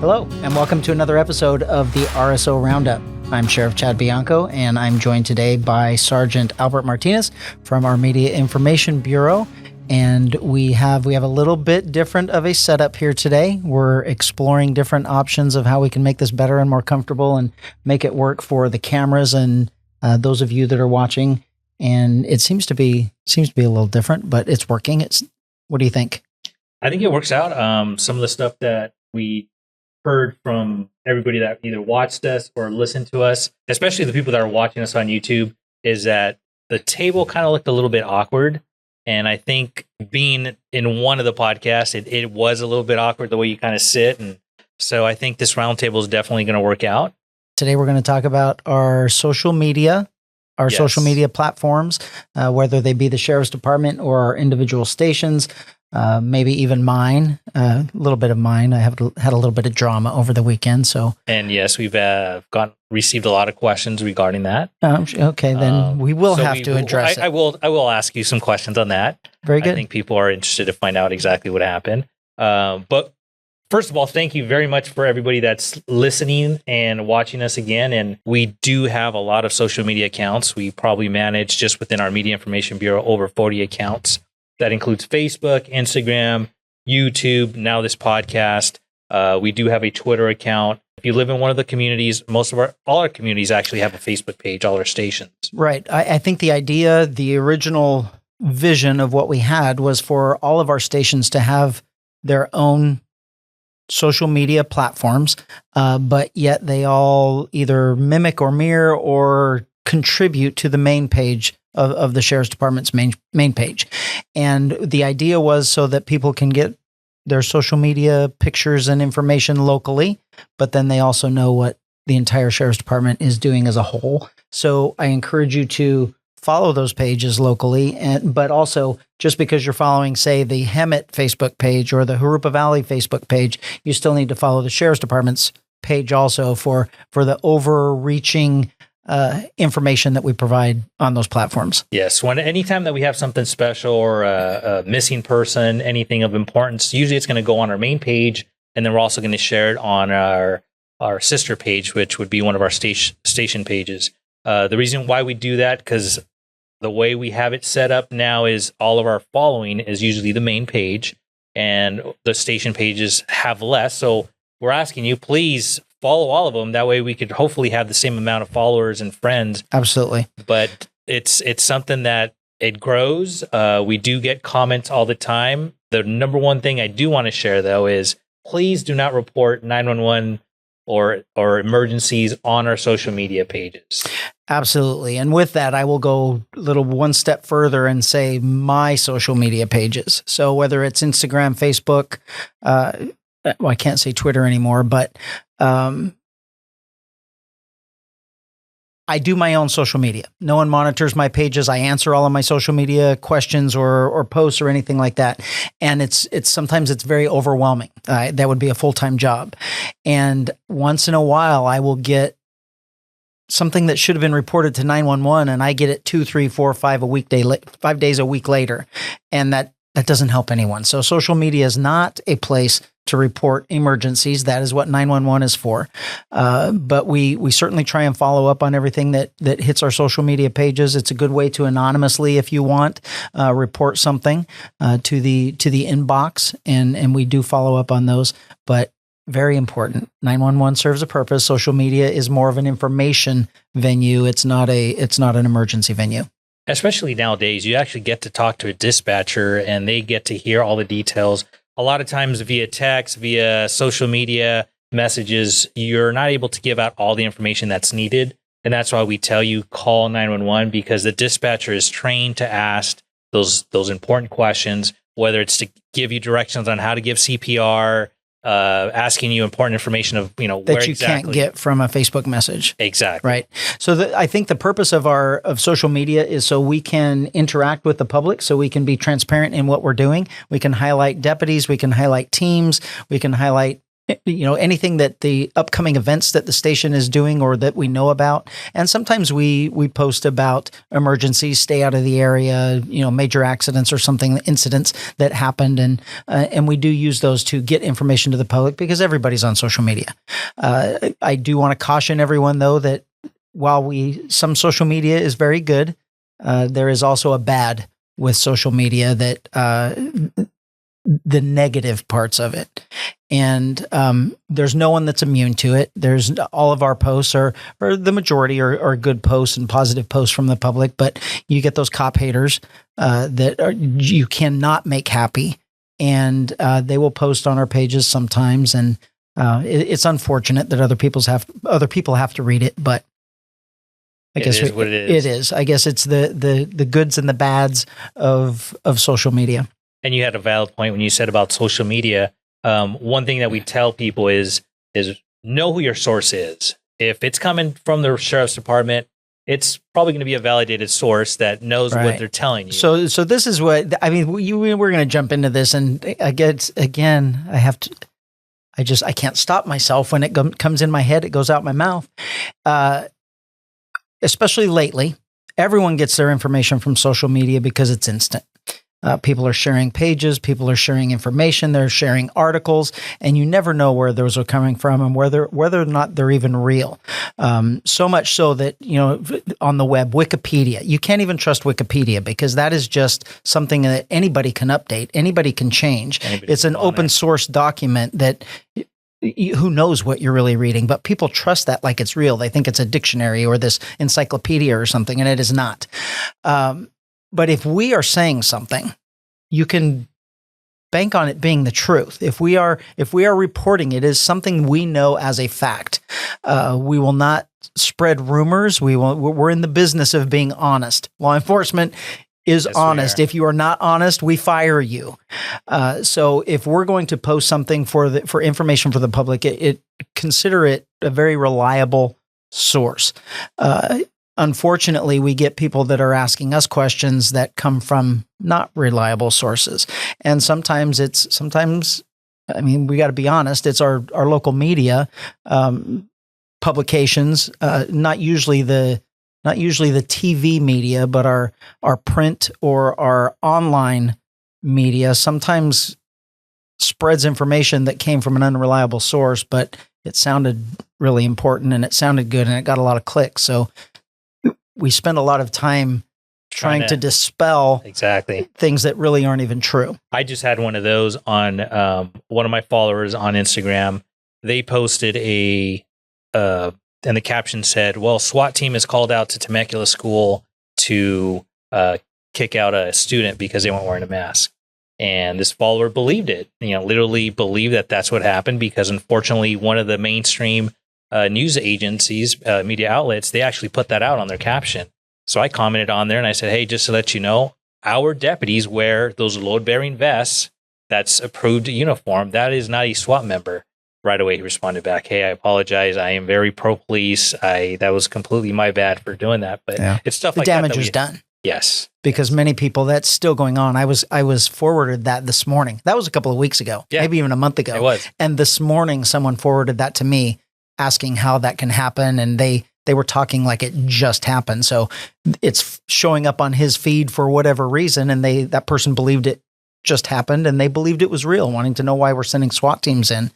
Hello, and welcome to another episode of the RSO Roundup. I'm Sheriff Chad Bianco, and I'm joined today by Sergeant Albert Martinez from our Media Information Bureau. And we have a little bit different of a setup here today. We're exploring different options of how we can make this better and more comfortable and make it work for the cameras and those of you that are watching. And it seems to be a little different, but it's working. What do you think? I think it works out. Some of the stuff that we heard from everybody that either watched us or listened to us, especially the people that are watching us on YouTube, is that the table kind of looked a little bit awkward. And I think being in one of the podcasts, it was a little bit awkward the way you kind of sit. And so I think this roundtable is definitely going to work out. Today, we're going to talk about our social media, social media platforms, whether they be the Sheriff's Department or our individual stations. Maybe even mine, a little bit of mine. I had a little bit of drama over the weekend. And yes, we've received a lot of questions regarding that. Okay, then we will have to address it. I will ask you some questions on that. Very good. I think people are interested to find out exactly what happened. But first of all, thank you very much for everybody that's listening and watching us again. And we do have a lot of social media accounts. We probably manage just within our Media Information Bureau over 40 accounts. That includes Facebook, Instagram, YouTube, now this podcast. We do have a Twitter account. If you live in one of the communities, all our communities actually have a Facebook page, all our stations. Right. I think the original vision of what we had was for all of our stations to have their own social media platforms, but yet they all either mimic or mirror or contribute to the main page of the Sheriff's Department's main page. And the idea was so that people can get their social media pictures and information locally, but then they also know what the entire Sheriff's Department is doing as a whole. So I encourage you to follow those pages locally, but also just because you're following, say, the Hemet Facebook page or the Jurupa Valley Facebook page, you still need to follow the Sheriff's Department's page also for the overreaching information that we provide on those platforms. Yes. Anytime that we have something special or a missing person, anything of importance, usually it's going to go on our main page, and then we're also going to share it on our sister page, which would be one of our station pages. The reason why we do that, because the way we have it set up now is all of our following is usually the main page, and the station pages have less. So we're asking you, please follow all of them. That way we could hopefully have the same amount of followers and friends. Absolutely. But it's something that it grows. We do get comments all the time. The number one thing I do want to share, though, is please do not report 911 or emergencies on our social media pages. Absolutely. And with that, I will go one step further and say my social media pages. So whether it's Instagram, Facebook, I can't say Twitter anymore, but I do my own social media. No one monitors my pages. I answer all of my social media questions or posts or anything like that. And it's sometimes it's very overwhelming. That would be a full-time job. And once in a while, I will get something that should have been reported to 911, and I get it 2, 3, 4, 5 days a week later. And that doesn't help anyone. So social media is not a place to report emergencies. That is what 911 is for. But we certainly try and follow up on everything that hits our social media pages. It's a good way to anonymously, if you want, report something to the inbox, and we do follow up on those. But very important, 911 serves a purpose. Social media is more of an information venue. It's not an emergency venue. Especially nowadays, you actually get to talk to a dispatcher and they get to hear all the details. A lot of times via text, via social media messages, you're not able to give out all the information that's needed. And that's why we tell you call 911, because the dispatcher is trained to ask those important questions, whether it's to give you directions on how to give CPR, asking you important information of, that where you can't get from a Facebook message. Exactly. Right. So I think the purpose of social media is so we can interact with the public, so we can be transparent in what we're doing. We can highlight deputies, we can highlight teams, we can highlight anything that the upcoming events that the station is doing or that we know about. And sometimes we post about emergencies, stay out of the area, major accidents or something, incidents that happened. And we do use those to get information to the public because everybody's on social media. I do want to caution everyone, though, that while some social media is very good, there is also a bad with social media, that the negative parts of it. And there's no one that's immune to it. There's all of our posts or the majority are good posts and positive posts from the public, but you get those cop haters you cannot make happy, and they will post on our pages sometimes, and it's unfortunate that other people have to read it, but I guess it is what it is. It is. I guess it's the goods and the bads of social media. And you had a valid point when you said about social media. One thing that we tell people is know who your source is. If it's coming from the sheriff's department, it's probably going to be a validated source that knows what they're telling you. So this is what I mean. We're going to jump into this, and I guess again, I can't stop myself when it comes in my head. It goes out my mouth. Especially lately, everyone gets their information from social media because it's instant. People are sharing pages, people are sharing information, they're sharing articles, and you never know where those are coming from and whether or not they're even real. So much so that, on the web, Wikipedia, you can't even trust Wikipedia because that is just something that anybody can update, anybody can change. It's an open source document that who knows what you're really reading, but people trust that like it's real. They think it's a dictionary or this encyclopedia or something, and it is not. But if we are saying something, you can bank on it being the truth. If we are reporting it as something we know as a fact, we will not spread rumors. We're in the business of being honest. Law enforcement is honest. If you are not honest, we fire you. So if we're going to post something for information for the public, consider it a very reliable source. Unfortunately, we get people that are asking us questions that come from not reliable sources. And sometimes I mean, we got to be honest, it's our local media, publications, not usually the TV media, but our print or our online media sometimes spreads information that came from an unreliable source, but it sounded really important and it sounded good and it got a lot of clicks. So we spend a lot of time trying to dispel things that really aren't even true. I just had one of those on one of my followers on Instagram. They posted and the caption said, well, SWAT team is called out to Temecula School to kick out a student because they weren't wearing a mask. And this follower believed it, literally believed that that's what happened because unfortunately one of the mainstream news agencies, media outlets, they actually put that out on their caption. So I commented on there and I said, hey, just to let you know, our deputies wear those load-bearing vests. That's approved uniform. That is not a SWAT member. Right away, he responded back, hey, I apologize. I am very pro-police. That was completely my bad for doing that. But it's stuff like that. The damage was done. Yes. Because many people, that's still going on. I was forwarded that this morning. That was a couple of weeks ago, maybe even a month ago. It was. And this morning, someone forwarded that to me, asking how that can happen, and they were talking like it just happened. So it's showing up on his feed for whatever reason, and that person believed it just happened, and they believed it was real, wanting to know why we're sending SWAT teams in,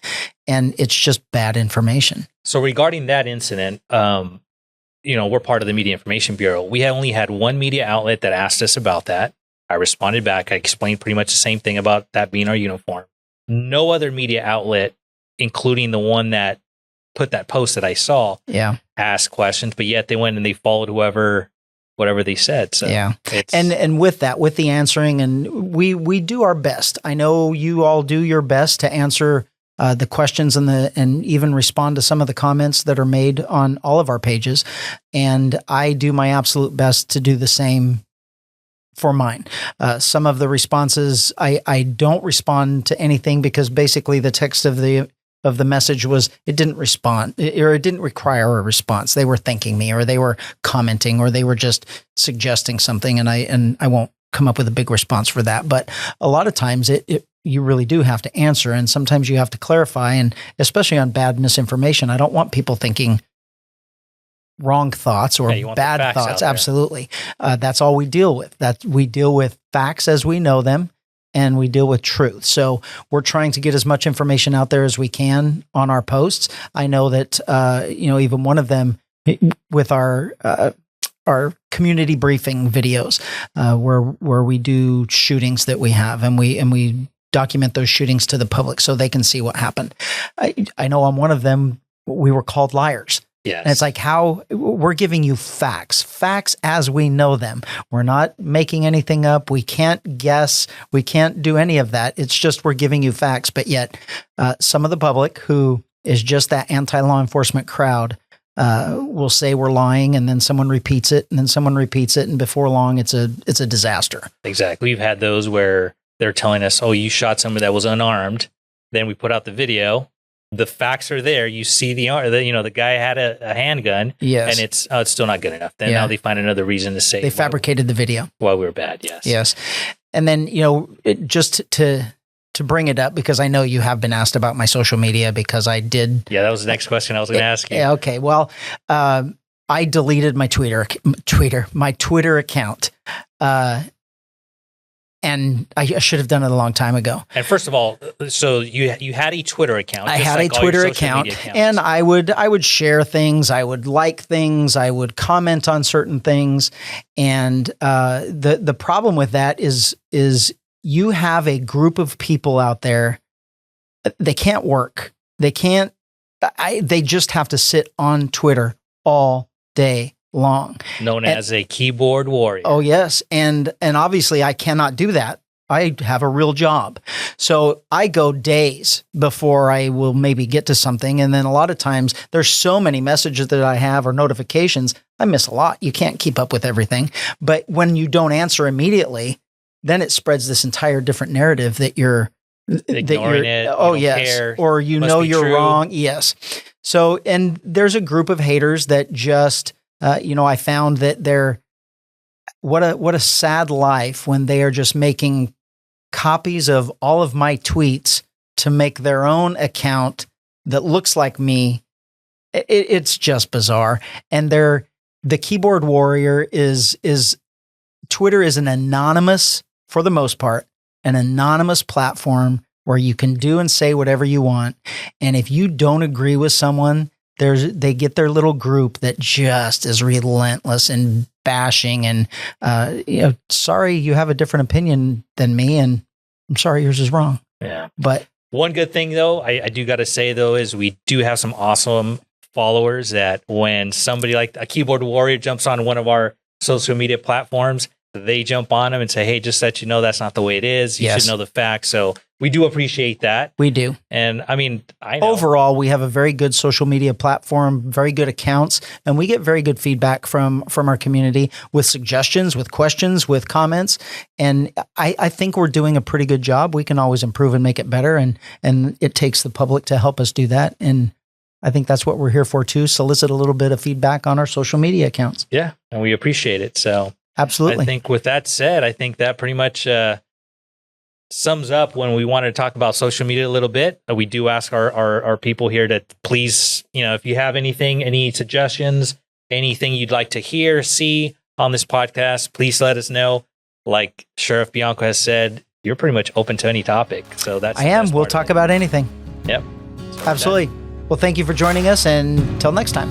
and it's just bad information. So regarding that incident, we're part of the Media Information Bureau. We only had one media outlet that asked us about that. I responded back. I explained pretty much the same thing about that being our uniform. No other media outlet, including the one that put that post that I saw, asked questions, but yet they went and they followed whatever they said. So and with the answering, and we do our best. I know you all do your best to answer the questions and even respond to some of the comments that are made on all of our pages. And I do my absolute best to do the same for mine. Some of the responses, I don't respond to anything because basically the text of the message was, it didn't respond, or it didn't require a response. They were thanking me, or they were commenting, or they were just suggesting something, and I won't come up with a big response for that. But a lot of times it you really do have to answer. And sometimes you have to clarify, and especially on bad misinformation. I don't want people thinking wrong thoughts or bad thoughts. Absolutely. That's all we deal with. We deal with facts as we know them, and we deal with truth. So we're trying to get as much information out there as we can on our posts. I know that, even one of them with our community briefing videos, where we do shootings that we have, and we document those shootings to the public so they can see what happened. I know on one of them, we were called liars. Yes. And it's like, how we're giving you facts as we know them. We're not making anything up. We can't guess. We can't do any of that. It's just, we're giving you facts. But yet some of the public, who is just that anti-law enforcement crowd, will say we're lying, and then someone repeats it, and then someone repeats it. And before long, it's a disaster. Exactly. We've had those where they're telling us, oh, you shot somebody that was unarmed. Then we put out the video. The facts are there. You see the guy had a handgun, yes, and it's still not good enough. Then now they find another reason to say they fabricated the video. Well, we were bad. Yes. And then just to bring it up, because I know you have been asked about my social media, because I did. Yeah, that was the next question I was going to ask you. Yeah. Okay. Well, I deleted my Twitter account. And I should have done it a long time ago. And first of all, so you had a Twitter account. I had a Twitter account, and I would share things. I would like things. I would comment on certain things. And the problem with that is you have a group of people out there. They can't work. They just have to sit on Twitter all day long. Known as a keyboard warrior. Oh, yes. And obviously I cannot do that. I have a real job. So I go days before I will maybe get to something. And then a lot of times there's so many messages that I have or notifications, I miss a lot. You can't keep up with everything. But when you don't answer immediately, then it spreads this entire different narrative that you're ignoring it. Oh, yes. Care. Or you're wrong. Yes. So, and there's a group of haters that just, I found that what a sad life when they are just making copies of all of my tweets to make their own account that looks like me. It's just bizarre. And the keyboard warrior is Twitter is an anonymous, for the most part, an anonymous platform where you can do and say whatever you want. And if you don't agree with someone, they get their little group that just is relentless in bashing and, sorry, you have a different opinion than me, and I'm sorry yours is wrong. Yeah. But one good thing, though, I do got to say, though, is we do have some awesome followers that when somebody like a keyboard warrior jumps on one of our social media platforms, they jump on them and say, hey, just let you know that's not the way it is. You should know the facts. So we do appreciate that. We do. And I mean, I know. Overall, we have a very good social media platform, very good accounts, and we get very good feedback from our community with suggestions, with questions, with comments. And I think we're doing a pretty good job. We can always improve and make it better. And it takes the public to help us do that. And I think that's what we're here for too, solicit a little bit of feedback on our social media accounts. Yeah. And we appreciate it. So absolutely. I think with that said, I think that pretty much sums up when we wanted to talk about social media a little bit. We do ask our people here to please, if you have anything, any suggestions, anything you'd like to hear, see on this podcast, please let us know. Like Sheriff Bianco has said, you're pretty much open to any topic. So that's I am. We'll talk about anything. Yep. Absolutely. Well, thank you for joining us, and until next time.